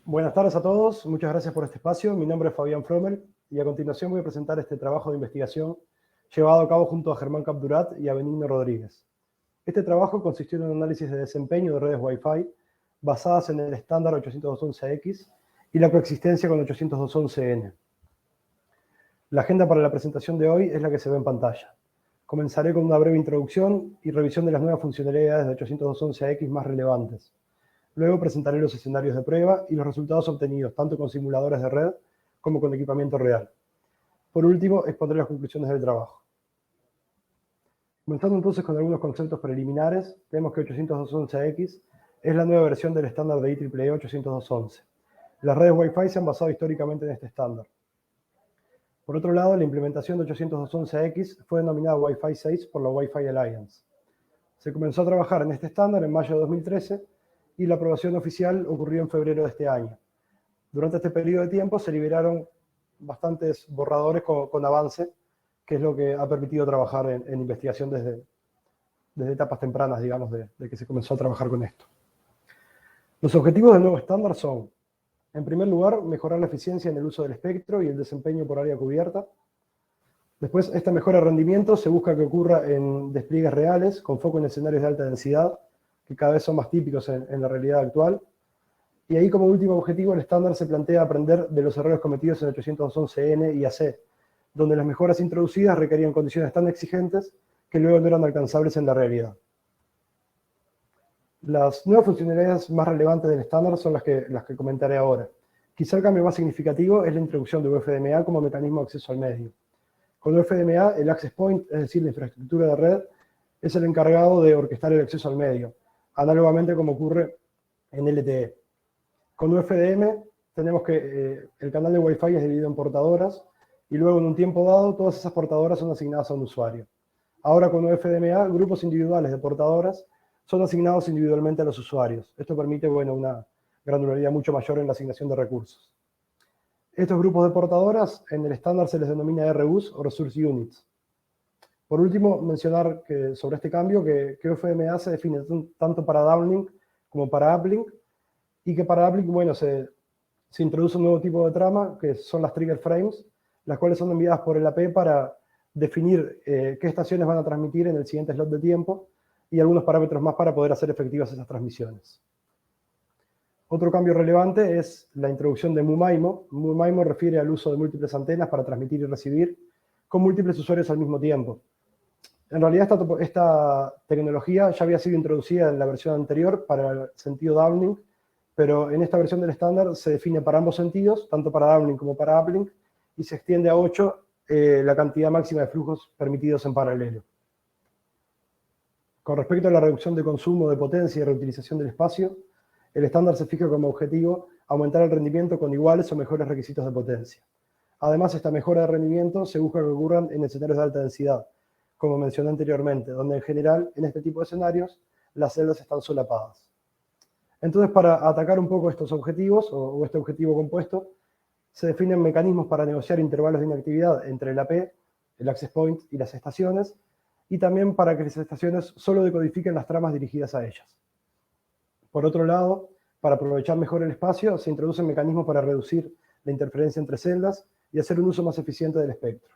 Buenas tardes a todos, muchas gracias por este espacio. Mi nombre es Fabián Fromel y a continuación voy a presentar este trabajo de investigación llevado a cabo junto a Germán Capdurat y a Benigno Rodríguez. Este trabajo consistió en un análisis de desempeño de redes Wi-Fi basadas en el estándar 802.11x y la coexistencia con 802.11n. La agenda para la presentación de hoy es la que se ve en pantalla. Comenzaré con una breve introducción y revisión de las nuevas funcionalidades de 802.11x más relevantes. Luego presentaré los escenarios de prueba y los resultados obtenidos tanto con simuladores de red como con equipamiento real. Por último, expondré las conclusiones del trabajo. Comenzando entonces con algunos conceptos preliminares, vemos que 802.11x es la nueva versión del estándar de IEEE 802.11. Las redes Wi-Fi se han basado históricamente en este estándar. Por otro lado, la implementación de 802.11x fue denominada Wi-Fi 6 por la Wi-Fi Alliance. Se comenzó a trabajar en este estándar en mayo de 2013 y la aprobación oficial ocurrió en febrero de este año. Durante este periodo de tiempo se liberaron bastantes borradores con avance, que es lo que ha permitido trabajar en investigación desde etapas tempranas, digamos, de que se comenzó a trabajar con esto. Los objetivos del nuevo estándar son, en primer lugar, mejorar la eficiencia en el uso del espectro y el desempeño por área cubierta. Después, esta mejora de rendimiento se busca que ocurra en despliegues reales, con foco en escenarios de alta densidad, que cada vez son más típicos en la realidad actual. Y ahí, como último objetivo, el estándar se plantea aprender de los errores cometidos en 802.11n y AC, donde las mejoras introducidas requerían condiciones tan exigentes que luego no eran alcanzables en la realidad. Las nuevas funcionalidades más relevantes del estándar son las que comentaré ahora. Quizá el cambio más significativo es la introducción de UFDMA como mecanismo de acceso al medio. Con UFDMA, el access point, es decir, la infraestructura de red, es el encargado de orquestar el acceso al medio, análogamente como ocurre en LTE. Con UFDM tenemos que el canal de Wi-Fi es dividido en portadoras y luego en un tiempo dado todas esas portadoras son asignadas a un usuario. Ahora con UFDMA, grupos individuales de portadoras son asignados individualmente a los usuarios. Esto permite, bueno, una granularidad mucho mayor en la asignación de recursos. Estos grupos de portadoras en el estándar se les denomina RUs o Resource Units. Por último, mencionar sobre este cambio que UFDMA se define tanto para downlink como para uplink, y que para uplink, bueno, se introduce un nuevo tipo de trama, que son las trigger frames, las cuales son enviadas por el AP para definir qué estaciones van a transmitir en el siguiente slot de tiempo, y algunos parámetros más para poder hacer efectivas esas transmisiones. Otro cambio relevante es la introducción de MU-MIMO. MU-MIMO refiere al uso de múltiples antenas para transmitir y recibir con múltiples usuarios al mismo tiempo. En realidad esta tecnología ya había sido introducida en la versión anterior para el sentido downlink, pero en esta versión del estándar se define para ambos sentidos, tanto para downlink como para uplink, y se extiende a 8 la cantidad máxima de flujos permitidos en paralelo. Con respecto a la reducción de consumo de potencia y reutilización del espacio, el estándar se fija como objetivo aumentar el rendimiento con iguales o mejores requisitos de potencia. Además, esta mejora de rendimiento se busca que ocurran en escenarios de alta densidad, como mencioné anteriormente, donde en general, en este tipo de escenarios, las celdas están solapadas. Entonces, para atacar un poco estos objetivos, o este objetivo compuesto, se definen mecanismos para negociar intervalos de inactividad entre el AP, el access point y las estaciones, y también para que las estaciones solo decodifiquen las tramas dirigidas a ellas. Por otro lado, para aprovechar mejor el espacio, se introducen mecanismos para reducir la interferencia entre celdas y hacer un uso más eficiente del espectro.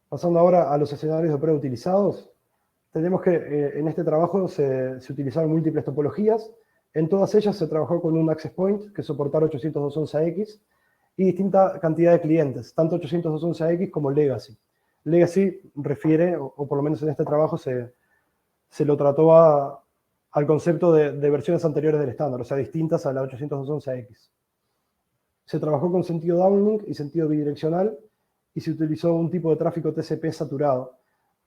Pasando ahora a los escenarios de prueba utilizados, tenemos que en este trabajo se utilizaron múltiples topologías. En todas ellas se trabajó con un access point que soportara 802.11x y distinta cantidad de clientes, tanto 802.11x como Legacy. Legacy refiere, o por lo menos en este trabajo se lo trató al concepto de versiones anteriores del estándar, o sea, distintas a la 802.11x. Se trabajó con sentido downlink y sentido bidireccional y se utilizó un tipo de tráfico TCP saturado,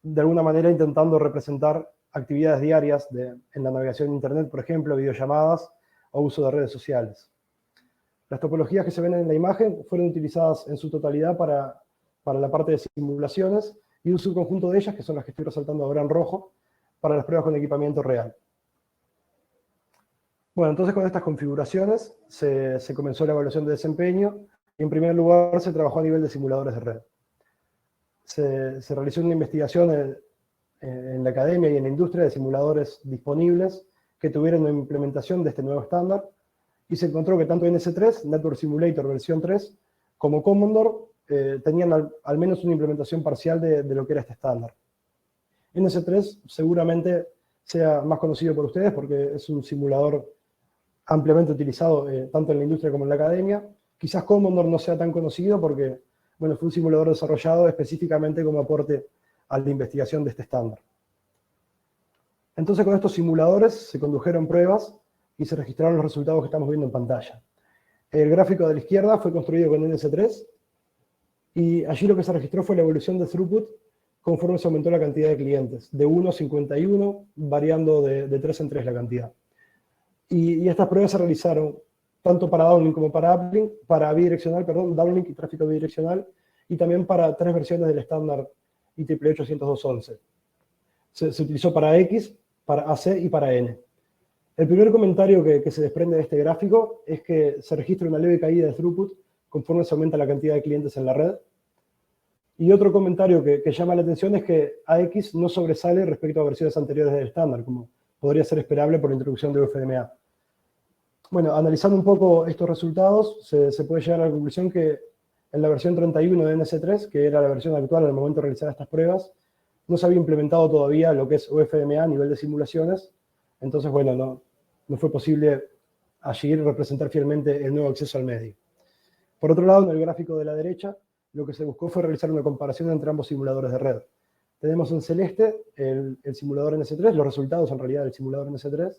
de alguna manera intentando representar actividades diarias en la navegación de Internet, por ejemplo, videollamadas o uso de redes sociales. Las topologías que se ven en la imagen fueron utilizadas en su totalidad para la parte de simulaciones y un subconjunto de ellas, que son las que estoy resaltando ahora en rojo, para las pruebas con equipamiento real. Bueno, entonces con estas configuraciones se comenzó la evaluación de desempeño y en primer lugar se trabajó a nivel de simuladores de red. Se realizó una investigación en la academia y en la industria de simuladores disponibles que tuvieran una implementación de este nuevo estándar y se encontró que tanto NS3, Network Simulator versión 3, como Commodore tenían al menos una implementación parcial de lo que era este estándar. NS3 seguramente sea más conocido por ustedes porque es un simulador ampliamente utilizado tanto en la industria como en la academia. Quizás Commodore no sea tan conocido porque, bueno, fue un simulador desarrollado específicamente como aporte a la investigación de este estándar. Entonces, con estos simuladores se condujeron pruebas y se registraron los resultados que estamos viendo en pantalla. El gráfico de la izquierda fue construido con NS3 y allí lo que se registró fue la evolución de throughput conforme se aumentó la cantidad de clientes, de 1 a 51, variando de 3 en 3 la cantidad. Y estas pruebas se realizaron tanto para downlink como para uplink, para bidireccional, perdón, downlink y tráfico bidireccional, y también para 3 versiones del estándar IEEE 802.11. Se utilizó para X, para AC y para N. El primer comentario que se desprende de este gráfico es que se registra una leve caída de throughput conforme se aumenta la cantidad de clientes en la red. Y otro comentario que llama la atención es que AX no sobresale respecto a versiones anteriores del estándar, como podría ser esperable por la introducción de UFDMA. Bueno, analizando un poco estos resultados, se puede llegar a la conclusión que en la versión 31 de NS3, que era la versión actual al momento de realizar estas pruebas, no se había implementado todavía lo que es UFDMA a nivel de simulaciones. Entonces, bueno, no fue posible allí representar fielmente el nuevo acceso al medio. Por otro lado, en el gráfico de la derecha, lo que se buscó fue realizar una comparación entre ambos simuladores de red. Tenemos en celeste el simulador NS3, los resultados en realidad del simulador NS3,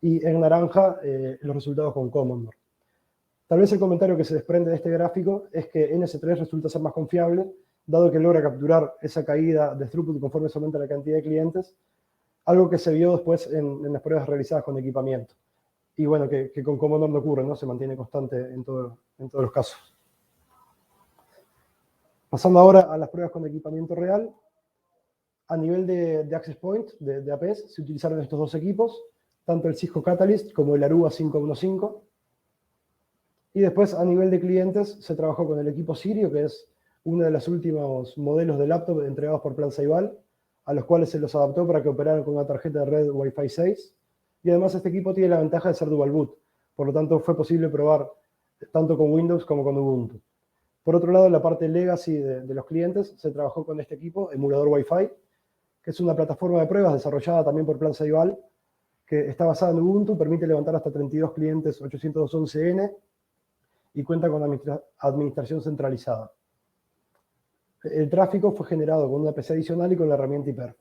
y en naranja los resultados con Commodore. Tal vez el comentario que se desprende de este gráfico es que NS3 resulta ser más confiable, dado que logra capturar esa caída de throughput conforme se aumenta la cantidad de clientes, algo que se vio después en las pruebas realizadas con equipamiento. Y bueno, que con Commodore no ocurre, ¿no? Se mantiene constante en todos los casos. Pasando ahora a las pruebas con equipamiento real, a nivel de access point, de APs, se utilizaron estos dos equipos, tanto el Cisco Catalyst como el Aruba 515. Y después, a nivel de clientes, se trabajó con el equipo Sirio, que es uno de los últimos modelos de laptop entregados por Plan Ceibal, a los cuales se los adaptó para que operaran con una tarjeta de red Wi-Fi 6. Y además este equipo tiene la ventaja de ser dual boot, por lo tanto fue posible probar tanto con Windows como con Ubuntu. Por otro lado, en la parte legacy de los clientes, se trabajó con este equipo, emulador Wi-Fi, que es una plataforma de pruebas desarrollada también por Plan Ceibal, que está basada en Ubuntu, permite levantar hasta 32 clientes 811N y cuenta con administración centralizada. El tráfico fue generado con una PC adicional y con la herramienta Hyper.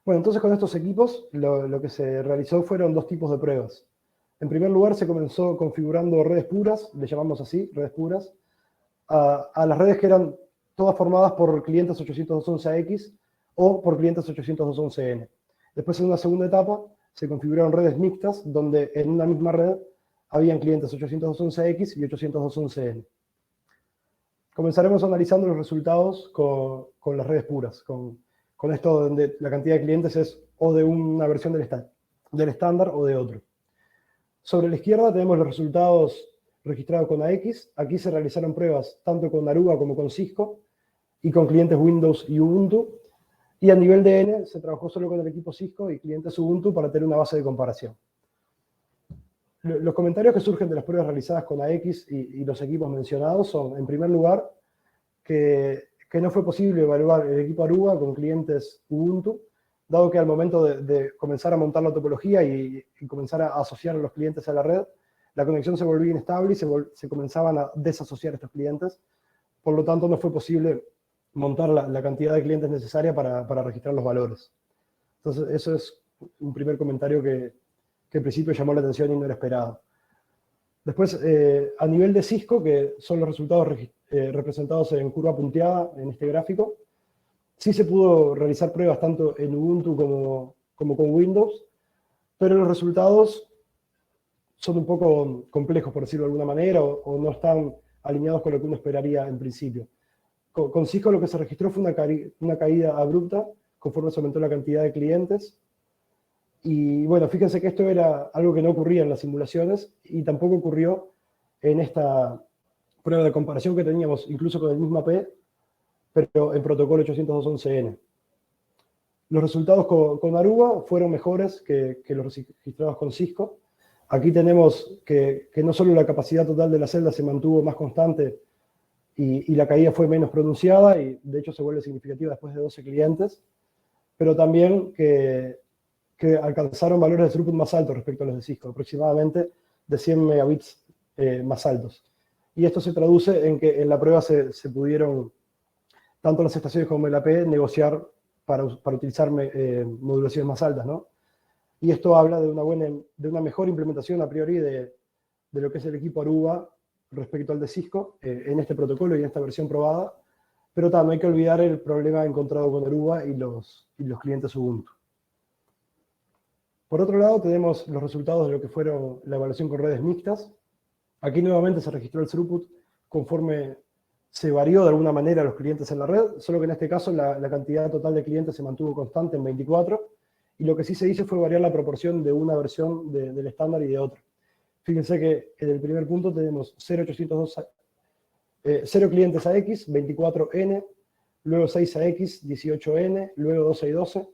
Bueno, entonces con estos equipos lo que se realizó fueron dos tipos de pruebas. En primer lugar, se comenzó configurando redes puras, le llamamos así, redes puras, a las redes que eran todas formadas por clientes 802.11ax o por clientes 802.11n. Después, en una segunda etapa, se configuraron redes mixtas, donde en una misma red habían clientes 802.11ax y 802.11n. Comenzaremos analizando los resultados con las redes puras, con esto donde la cantidad de clientes es o de una versión del estándar o de otro. Sobre la izquierda tenemos los resultados registrados con AX. Aquí se realizaron pruebas tanto con Aruba como con Cisco y con clientes Windows y Ubuntu. Y a nivel de N se trabajó solo con el equipo Cisco y clientes Ubuntu para tener una base de comparación. Los comentarios que surgen de las pruebas realizadas con AX y los equipos mencionados son, en primer lugar, que no fue posible evaluar el equipo Aruba con clientes Ubuntu, dado que al momento de comenzar a montar la topología y comenzar a asociar a los clientes a la red, la conexión se volvía inestable y se comenzaban a desasociar estos clientes. Por lo tanto, no fue posible montar la cantidad de clientes necesaria para registrar los valores. Entonces, eso es un primer comentario que en principio llamó la atención y no era esperado. Después, a nivel de Cisco, que son los resultados representados en curva punteada en este gráfico, sí se pudo realizar pruebas tanto en Ubuntu como con Windows, pero los resultados son un poco complejos, por decirlo de alguna manera, o no están alineados con lo que uno esperaría en principio. Con Cisco lo que se registró fue una caída abrupta conforme se aumentó la cantidad de clientes. Y bueno, fíjense que esto era algo que no ocurría en las simulaciones y tampoco ocurrió en esta prueba de comparación que teníamos incluso con el mismo AP, pero en protocolo 802.11n. Los resultados con Aruba fueron mejores que los registrados con Cisco, Aquí tenemos que no solo la capacidad total de la celda se mantuvo más constante y la caída fue menos pronunciada, y de hecho se vuelve significativa después de 12 clientes, pero también que alcanzaron valores de throughput más altos respecto a los de Cisco, aproximadamente de 100 megabits más altos. Y esto se traduce en que en la prueba se pudieron, tanto las estaciones como el AP, negociar para utilizar modulaciones más altas, ¿no? Y esto habla de una mejor implementación a priori de lo que es el equipo Aruba respecto al de Cisco en este protocolo y en esta versión probada. Pero no hay que olvidar el problema encontrado con Aruba y los clientes Ubuntu. Por otro lado, tenemos los resultados de lo que fueron la evaluación con redes mixtas. Aquí nuevamente se registró el throughput conforme se varió de alguna manera los clientes en la red, solo que en este caso la cantidad total de clientes se mantuvo constante en 24, y lo que sí se hizo fue variar la proporción de una versión del estándar y de otra. Fíjense que en el primer punto tenemos 0 clientes AX, 24N, luego 6AX, 18N, luego 12 y 12,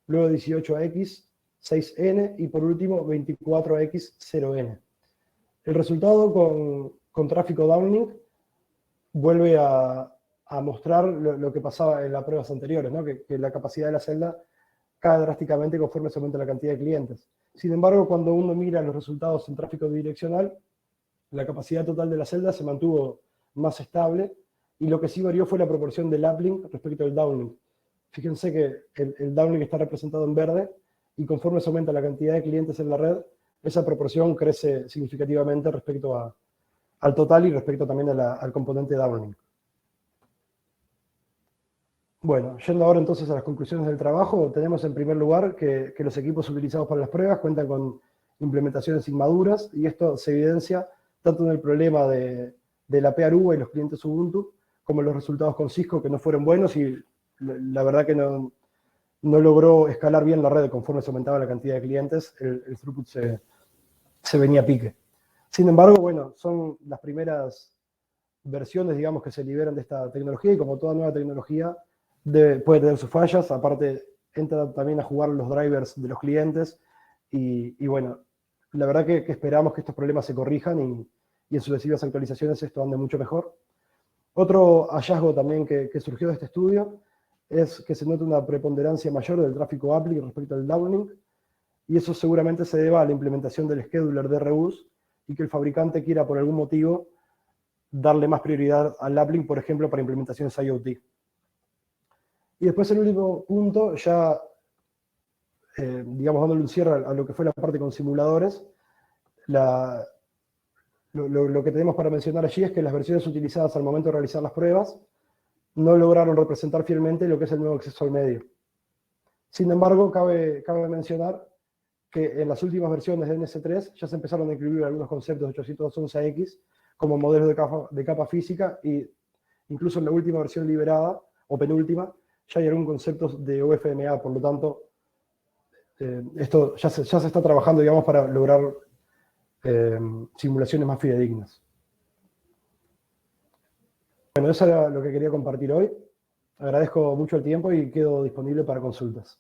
luego 18AX, 6N y por último 24X, 0N. El resultado con tráfico downlink vuelve a mostrar lo que pasaba en las pruebas anteriores, ¿no? Que la capacidad de la celda cae drásticamente conforme se aumenta la cantidad de clientes. Sin embargo, cuando uno mira los resultados en tráfico bidireccional, la capacidad total de la celda se mantuvo más estable, y lo que sí varió fue la proporción del uplink respecto al downlink. Fíjense que el downlink está representado en verde, y conforme se aumenta la cantidad de clientes en la red, esa proporción crece significativamente respecto al total y respecto también al componente downlink. Bueno, yendo ahora entonces a las conclusiones del trabajo, tenemos en primer lugar que los equipos utilizados para las pruebas cuentan con implementaciones inmaduras, y esto se evidencia tanto en el problema de la AP Aruba y los clientes Ubuntu, como en los resultados con Cisco, que no fueron buenos, y la verdad que no logró escalar bien la red conforme se aumentaba la cantidad de clientes, el throughput se venía a pique. Sin embargo, bueno, son las primeras versiones, digamos, que se liberan de esta tecnología, y como toda nueva tecnología, puede tener sus fallas. Aparte, entra también a jugar los drivers de los clientes, y bueno, la verdad que esperamos que estos problemas se corrijan y en sucesivas actualizaciones esto ande mucho mejor. Otro hallazgo también que surgió de este estudio es que se nota una preponderancia mayor del tráfico uplink respecto al downlink, y eso seguramente se deba a la implementación del scheduler de RUs, y que el fabricante quiera por algún motivo darle más prioridad al uplink, por ejemplo, para implementaciones IoT. Y después el último punto, ya digamos dándole un cierre a lo que fue la parte con simuladores, lo que tenemos para mencionar allí es que las versiones utilizadas al momento de realizar las pruebas no lograron representar fielmente lo que es el nuevo acceso al medio. Sin embargo, cabe mencionar que en las últimas versiones de NS3 ya se empezaron a incluir algunos conceptos de 811X como modelos de capa física, y incluso en la última versión liberada, o penúltima, ya hay algún concepto de UFMA. Por lo tanto, esto ya se está trabajando, digamos, para lograr simulaciones más fidedignas. Bueno, eso era lo que quería compartir hoy. Agradezco mucho el tiempo y quedo disponible para consultas.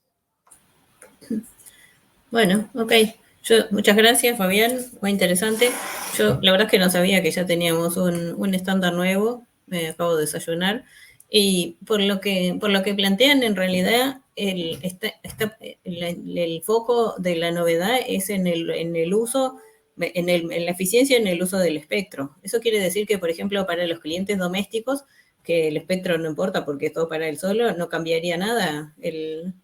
Bueno, ok. Muchas gracias, Fabián. Muy interesante. Yo la verdad es que no sabía que ya teníamos un estándar nuevo. Me acabo de desayunar. Y por lo que plantean, en realidad, el foco de la novedad es en el uso, en la eficiencia en el uso del espectro. Eso quiere decir que, por ejemplo, para los clientes domésticos, que el espectro no importa porque es todo para él solo, no cambiaría nada el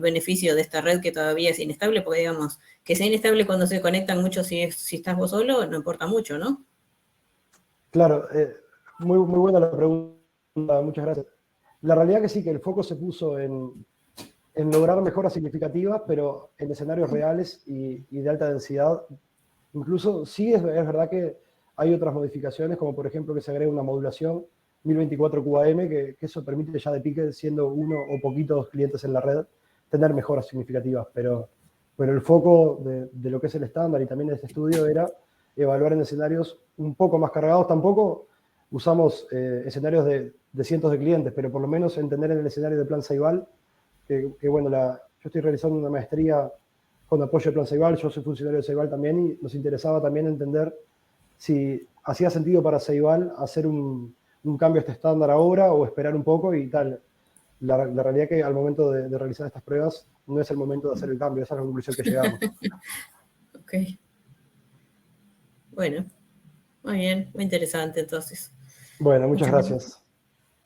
beneficio de esta red, que todavía es inestable, porque digamos, que sea inestable cuando se conectan muchos, si estás vos solo, no importa mucho, ¿no? Claro, muy buena la pregunta, muchas gracias. La realidad que sí, que el foco se puso en lograr mejoras significativas, pero en escenarios reales y de alta densidad. Incluso sí es verdad que hay otras modificaciones, como por ejemplo que se agrega una modulación 1024 QAM, que eso permite ya de pique, siendo uno o poquitos clientes en la red, tener mejoras significativas. Pero el foco de lo que es el estándar y también de este estudio era evaluar en escenarios un poco más cargados. Tampoco usamos escenarios de cientos de clientes, pero por lo menos entender en el escenario de plan Ceibal, que bueno, yo estoy realizando una maestría con apoyo del plan Ceibal. Yo soy funcionario de Ceibal también y nos interesaba también entender si hacía sentido para Ceibal hacer un cambio a este estándar ahora o esperar un poco y tal. La realidad es que al momento de realizar estas pruebas no es el momento de hacer el cambio, esa es la conclusión que llegamos. Ok. Bueno, muy bien, muy interesante entonces. Bueno, muchas gracias.